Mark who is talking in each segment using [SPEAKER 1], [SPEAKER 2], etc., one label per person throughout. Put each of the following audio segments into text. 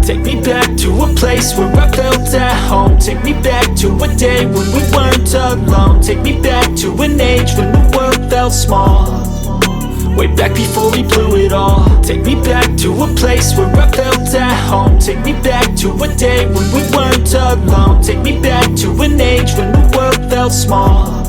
[SPEAKER 1] Take me back to a place where I felt at home. Take me back to a day when we weren't alone. Take me back to an age when the world felt small, way back before we blew it all. Take me back to a place where I felt at home. Take me back to a day when we weren't alone. Take me back to an age when the world felt small,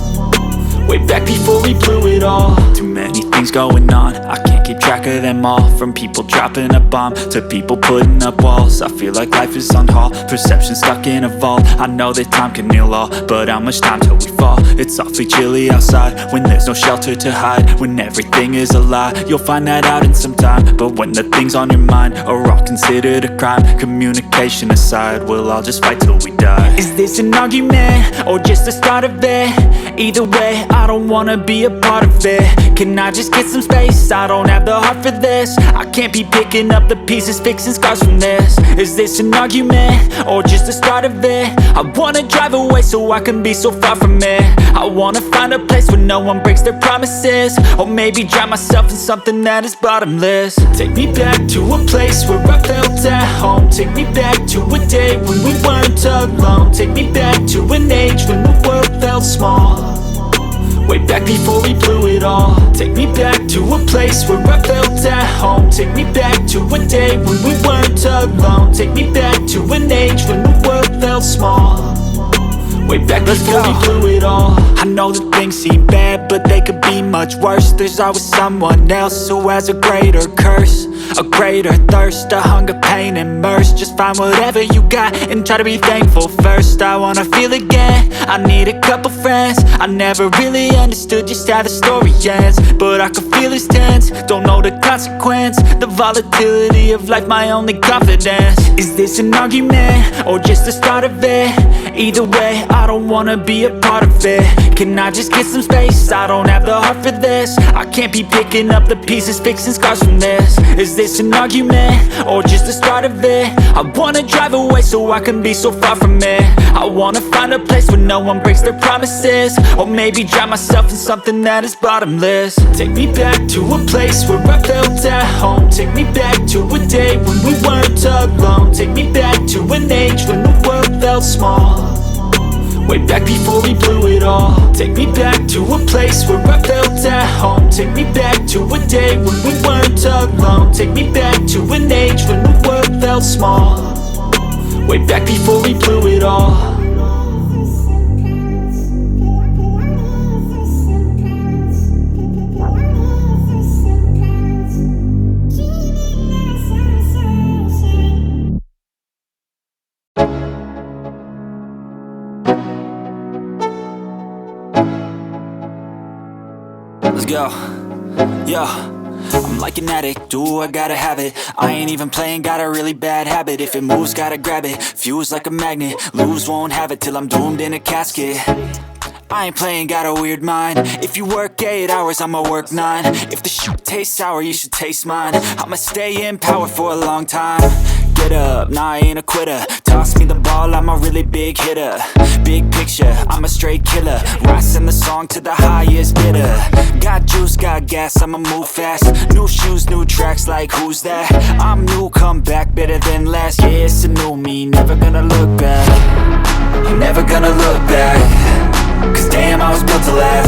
[SPEAKER 1] way back before we blew it all. Too many things going on, I can't keep track of them all. From people dropping a bomb to people putting up walls. I feel like life is on hold, perception stuck in a vault. I know that time can heal all, but how much time till we fall? It's awfully chilly outside when there's no shelter to hide. When everything is a lie, you'll find that out in some time. But when the things on your mind are all considered a crime, communication aside, we'll all just fight till we die. Is this an argument or just the start of it? Either way, I don't wanna be a part of it. Can I just get some space? I don't have the heart for this. I can't be picking up the pieces, fixing scars from this. Is this an argument or just the start of it? I wanna drive away so I can be so far from it. I wanna find a place where no one breaks their promises, or maybe drown myself in something that is bottomless. Take me back to a place where I felt at home. Take me back to a day when we weren't alone. Take me back to an age when the world felt small, way back before we blew it all. Take me back to a place where I felt at home. Take me back to a day when we weren't alone. Take me back to an age when the world felt small, way back before we blew it all. I know that things seem bad, but they could be much worse. There's always someone else who has a greater curse, a greater thirst, a hunger, pain, and mercy. Just find whatever you got and try to be thankful first. I wanna feel again, I need a couple friends. I never really understood just how the story ends, but I can feel it's tense, don't know the consequence. The volatility of life, my only confidence. Is this an argument or just the start of it? Either way, I don't wanna be a part of it. Can I just get some space? I don't have the heart for this. I can't be picking up the pieces, fixing scars from this. Is this an argument or just the start of it? I wanna drive away so I can be so far from it. I wanna find a place where no one breaks their promises, or maybe drown myself in something that is bottomless. Take me back to a place where I felt at home. Take me back to a day when we weren't alone. Take me back to an age when the world felt small, way back before we blew it all. Take me back to a place where I felt at home. Take me back to a day when we weren't alone. Take me back to an age when the world felt small, way back before we blew it all. Let's go, yo. I'm like an addict, do I gotta have it. I ain't even playing, got a really bad habit. If it moves, gotta grab it, fuse like a magnet. Lose, won't have it till I'm doomed in a casket. I ain't playing, got a weird mind. If you work 8 hours, I'ma work 9. If the shoot tastes sour, you should taste mine. I'ma stay in power for a long time. Get up, nah, I ain't a quitter. Toss me the ball, I'm a really big hitter. Big picture, I'm a straight killer. Rising the song to the highest bidder. Got juice, got gas, I'ma move fast. New shoes, new tracks, like who's that? I'm new, come back, better than last. Yeah, it's a new me, never gonna look back. I'm never gonna look back, cause damn, I was built to last.